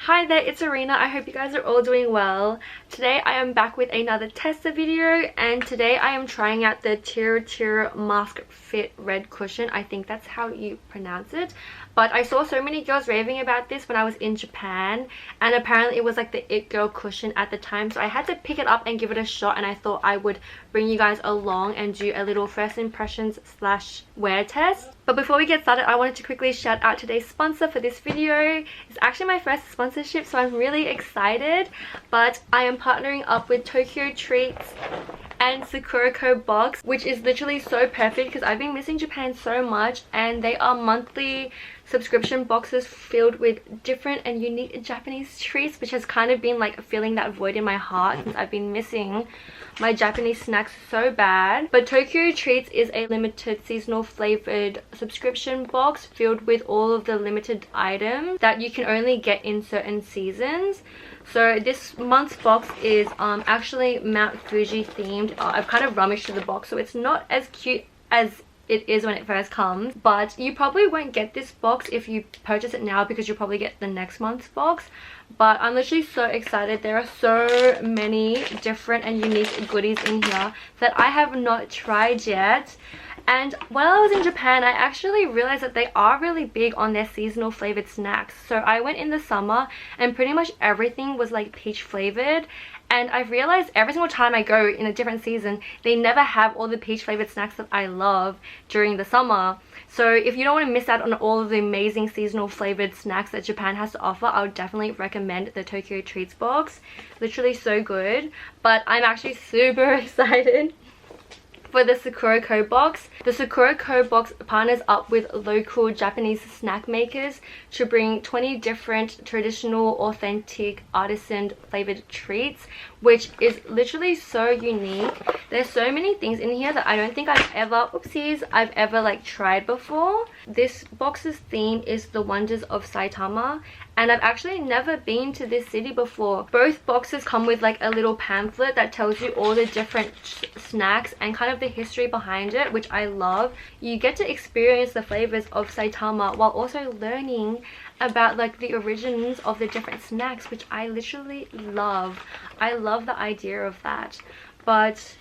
Hi there, it's Arena. I hope you guys are all doing well. Today I am back with another tester video, and today I am trying out the TIRTIR Mask Fit Red Cushion. I think that's how you pronounce it. But I saw so many girls raving about this when I was in Japan, and apparently it was like the it girl cushion at the time, so I had to pick it up and give it a shot, and I thought I would bring you guys along and do a little first impressions slash wear test. But before we get started, I wanted to quickly shout out today's sponsor for this video. It's actually my first sponsorship, so I'm really excited. But I am partnering up with Tokyo Treats and Sakurako Box, which is literally so perfect because I've been missing Japan so much, and they are monthly subscription boxes filled with different and unique Japanese treats, which has kind of been like filling that void in my heart since I've been missing my Japanese snacks so bad. But Tokyo Treats is a limited seasonal flavored subscription box filled with all of the limited items that you can only get in certain seasons. So this month's box is actually Mount Fuji themed. I've kind of rummaged through the box, so it's not as cute as it is when it first comes, but you probably won't get this box if you purchase it now because you'll probably get the next month's box. But I'm literally so excited. There are so many different and unique goodies in here that I have not tried yet. And while I was in Japan, I actually realized that they are really big on their seasonal flavored snacks. So I went in the summer and pretty much everything was like peach flavored. And I've realized every single time I go in a different season, they never have all the peach flavored snacks that I love during the summer. So if you don't want to miss out on all of the amazing seasonal flavored snacks that Japan has to offer, I would definitely recommend the Tokyo Treats box. Literally so good. But I'm actually super excited for the Sakurako box. The Sakurako box partners up with local Japanese snack makers to bring 20 different traditional, authentic, artisan flavored treats, which is literally so unique. There's so many things in here that I don't think I've ever like tried before. This box's theme is the wonders of Saitama, and I've actually never been to this city before. Both boxes come with like a little pamphlet that tells you all the different snacks and kind of the history behind it, which I love. You get to experience the flavors of Saitama while also learning about like the origins of the different snacks, which I literally love. I love the idea of that. But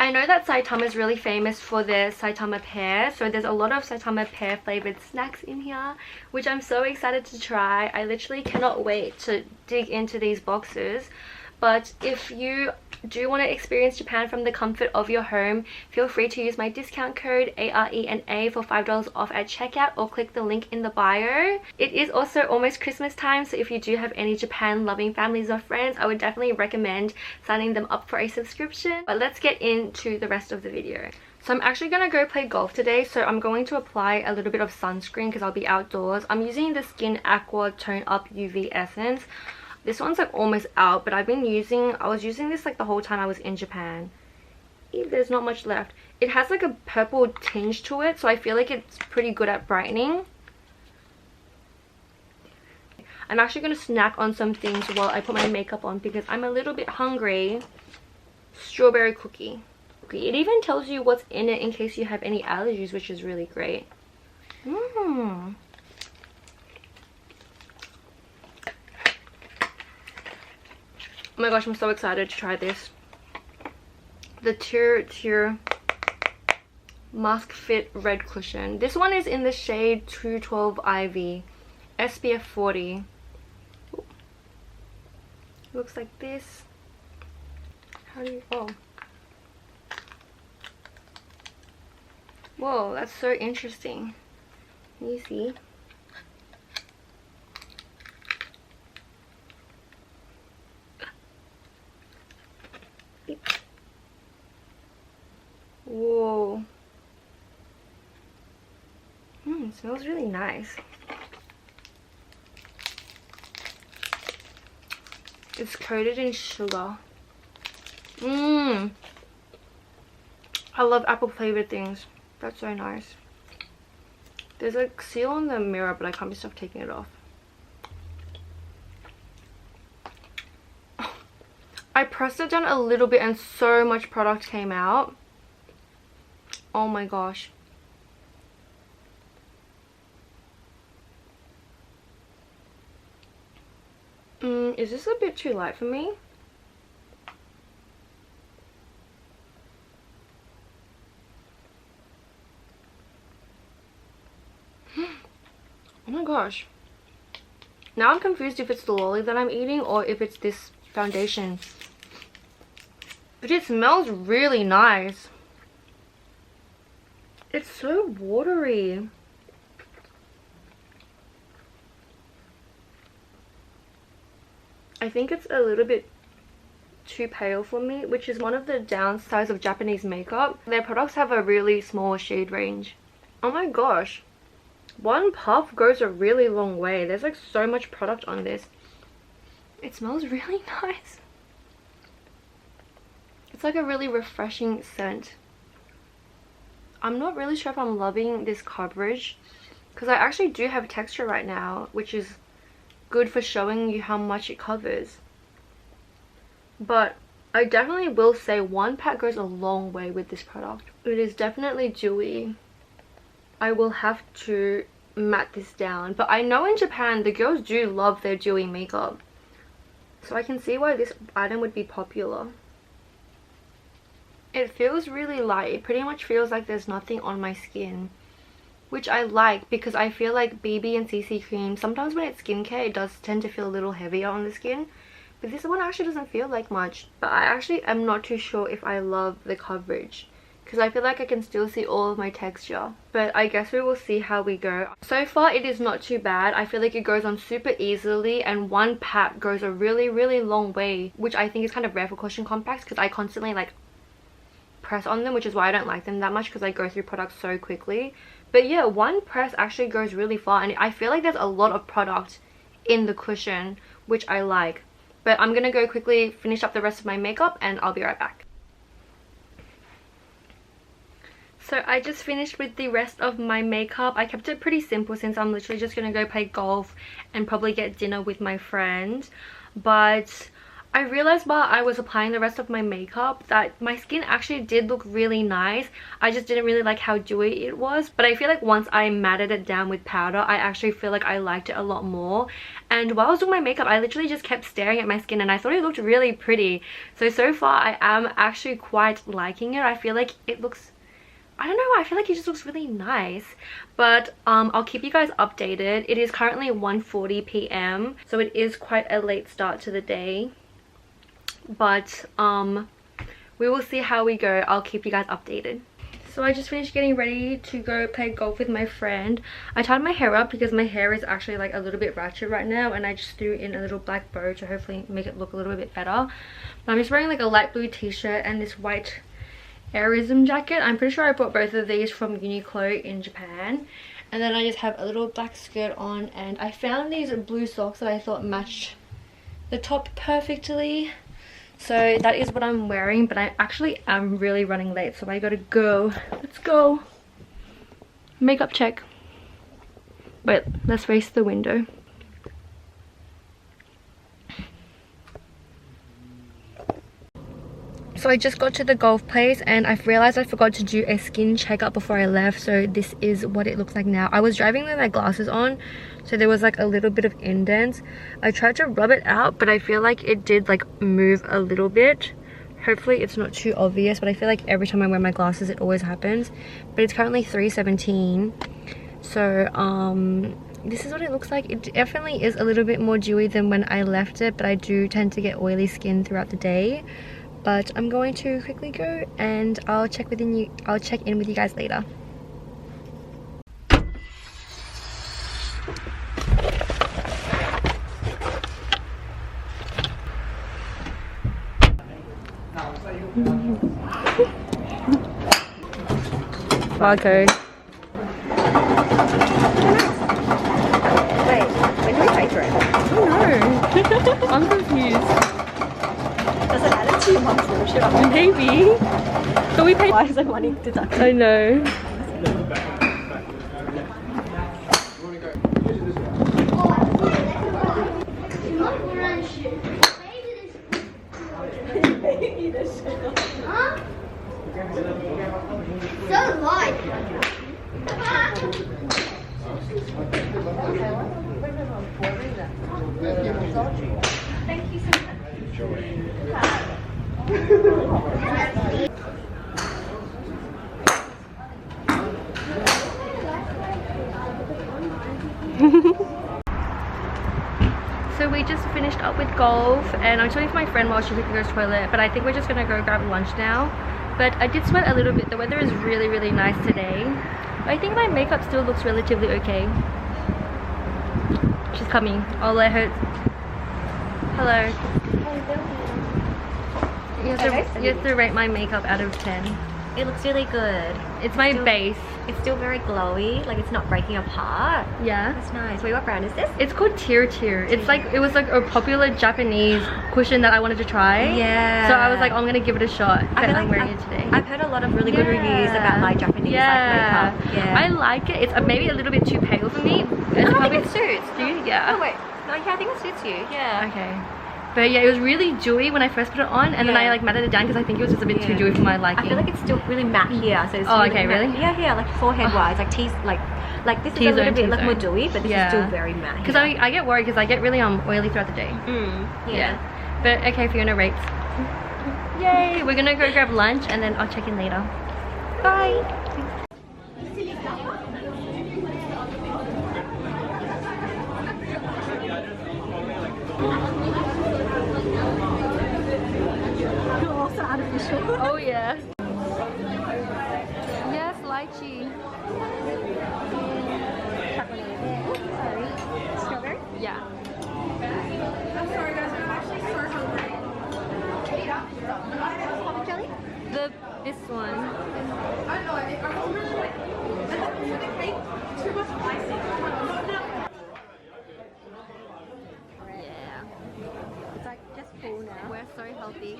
I know that Saitama is really famous for their Saitama pear, so there's a lot of Saitama pear flavored snacks in here, which I'm so excited to try. I literally cannot wait to dig into these boxes. But if you do want to experience Japan from the comfort of your home, feel free to use my discount code ARENA for $5 off at checkout, or click the link in the bio. It is also almost Christmas time, so if you do have any Japan loving families or friends, I would definitely recommend signing them up for a subscription. But let's get into the rest of the video. So I'm actually going to go play golf today, so I'm going to apply a little bit of sunscreen because I'll be outdoors. I'm using the Skin Aqua Tone Up UV Essence. This one's like almost out, but I was using this like the whole time I was in Japan. There's not much left. It has like a purple tinge to it, so I feel like it's pretty good at brightening. I'm actually going to snack on some things while I put my makeup on because I'm a little bit hungry. Strawberry cookie. It even tells you what's in it in case you have any allergies, which is really great. Oh my gosh, I'm so excited to try this. The TIRTIR Mask Fit Red Cushion. This one is in the shade 212 Ivy, SPF 40. Ooh. Looks like this. How do you... oh. Whoa, that's so interesting. Can you see? Whoa. It smells really nice. It's coated in sugar. I love apple flavored things. That's so nice. There's a seal on the mirror, but I can't be stopped taking it off. I pressed it down a little bit and so much product came out. Oh my gosh. Is this a bit too light for me? Oh my gosh. Now I'm confused if it's the lolly that I'm eating or if it's this foundation. But it smells really nice. It's so watery. I think it's a little bit too pale for me, which is one of the downsides of Japanese makeup. Their products have a really small shade range. Oh my gosh. One puff goes a really long way. There's like so much product on this. It smells really nice. It's like a really refreshing scent. I'm not really sure if I'm loving this coverage because I actually do have texture right now, which is good for showing you how much it covers. But I definitely will say one pack goes a long way with this product. It is definitely dewy. I will have to matte this down, but I know in Japan the girls do love their dewy makeup, so I can see why this item would be popular. It feels really light. It pretty much feels like there's nothing on my skin, which I like because I feel like BB and CC cream, sometimes when it's skincare it does tend to feel a little heavier on the skin, but this one actually doesn't feel like much. But I actually am not too sure if I love the coverage because I feel like I can still see all of my texture. But I guess we will see how we go. So far it is not too bad. I feel like it goes on super easily, and one pack goes a really long way, which I think is kind of rare for cushion compacts because I constantly like press on them, which is why I don't like them that much because I go through products so quickly. But yeah, one press actually goes really far, and I feel like there's a lot of product in the cushion, which I like. But I'm gonna go quickly finish up the rest of my makeup and I'll be right back. So I just finished with the rest of my makeup. I kept it pretty simple since I'm literally just gonna go play golf and probably get dinner with my friend. But I realized while I was applying the rest of my makeup that my skin actually did look really nice. I just didn't really like how dewy it was. But I feel like once I matted it down with powder, I actually feel like I liked it a lot more. And while I was doing my makeup, I literally just kept staring at my skin and I thought it looked really pretty. So far I am actually quite liking it. I feel like it looks, I don't know, I feel like it just looks really nice. But I'll keep you guys updated. It is currently 1:40 p.m. so it is quite a late start to the day. But we will see how we go. I'll keep you guys updated. So I just finished getting ready to go play golf with my friend. I tied my hair up because my hair is actually like a little bit ratchet right now, and I just threw in a little black bow to hopefully make it look a little bit better. But I'm just wearing like a light blue t-shirt and this white Airism jacket. I'm pretty sure I bought both of these from Uniqlo in Japan. And then I just have a little black skirt on, and I found these blue socks that I thought matched the top perfectly. So that is what I'm wearing, but I actually am really running late, so I gotta go. Let's go. Makeup check. Wait, let's face the window. So I just got to the golf place and I've realized I forgot to do a skin checkup before I left, so this is what it looks like now. I was driving with my glasses on, so there was like a little bit of indents. I tried to rub it out, but I feel like it did like move a little bit. Hopefully it's not too obvious, but I feel like every time I wear my glasses it always happens. But it's currently 3:17, so this is what it looks like. It definitely is a little bit more dewy than when I left it, but I do tend to get oily skin throughout the day. But I'm going to quickly go and I'll check in with you guys later. Barcode. Wait, when do we pay for it? I don't know. I'm confused. Does it add it to your mom's membership? Maybe. But we paid. Why is it money deducted? I know. So light. So we just finished up with golf and I'm waiting for my friend while she quickly goes to the toilet, but I think we're just gonna go grab lunch now. But I did sweat a little bit. The weather is really nice today. But I think my makeup still looks relatively okay. She's coming. I'll let her. Hello. You have to rate my makeup out of 10. It looks really good. It's my base. It's still very glowy, like it's not breaking apart. Yeah. That's nice. Wait, what brand is this? It's called TIRTIR. It's like, it was like a popular Japanese cushion that I wanted to try. Yeah. So I was like, I'm gonna give it a shot. I'm wearing it today. I've heard a lot of really good reviews about like Japanese like makeup. Yeah. I like it. It's maybe a little bit too pale for me. I think it suits. Do you? Yeah. Oh wait. No, yeah, I think it suits you. Yeah. Okay. But yeah, it was really dewy when I first put it on, and then I like matted it down because I think it was just a bit too dewy for my liking. I feel like it's still really matte here, so it's oh, really okay, matte. really? Yeah, like forehead wise, like T's, like this is a little bit like more dewy, but this is still very matte. Because I get worried because I get really oily throughout the day. Yeah. But okay, Fiona rates. Yay! We're gonna go grab lunch and then I'll check in later. Bye. Oh yeah. Yes, lychee. Sorry. Strawberry? Yeah. I'm sorry guys, I'm actually so hungry. Coffee jelly? This one. I know, I was really like, the cake, too much icing. Yeah. It's like just full now. We're so healthy.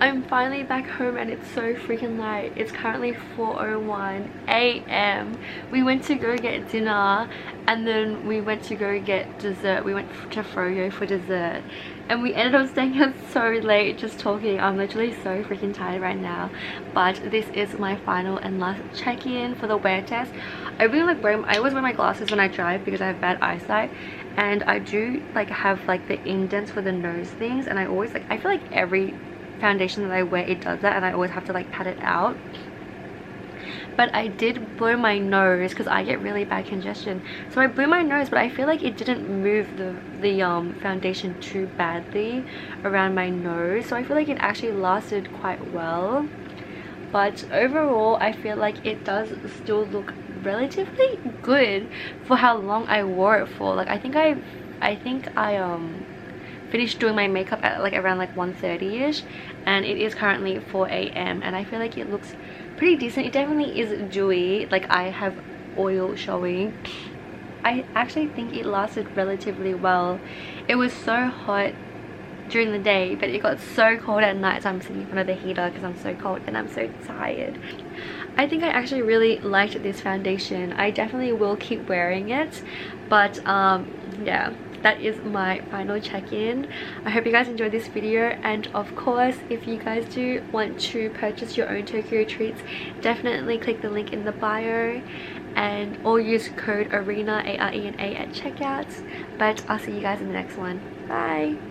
I'm finally back home and it's so freaking late. It's currently 4:01 AM. We went to go get dinner and then we went to go get dessert. We went to Froyo for dessert and we ended up staying up so late just talking. I'm literally so freaking tired right now, but this is my final and last check-in for the wear test. I always wear my glasses when I drive because I have bad eyesight, and I do like have like the indents for the nose things, and I always I feel like every foundation that I wear it does that, and I always have to like pat it out. But I did blow my nose because I get really bad congestion, so I blew my nose, but I feel like it didn't move the foundation too badly around my nose, so I feel like it actually lasted quite well. But overall I feel like it does still look relatively good for how long I wore it for. Like I think I finished doing my makeup at like around like 1:30ish, and it is currently 4 AM and I feel like it looks pretty decent. It definitely is dewy, like I have oil showing. I actually think it lasted relatively well. It was so hot during the day, but it got so cold at night, so I'm sitting in front of the heater because I'm so cold and I'm so tired. I think I actually really liked this foundation. I definitely will keep wearing it, but yeah, that is my final check-in. I hope you guys enjoyed this video, and of course if you guys do want to purchase your own Tokyo treats, definitely click the link in the bio or use code ARENA, ARENA at checkout. But I'll see you guys in the next one. Bye.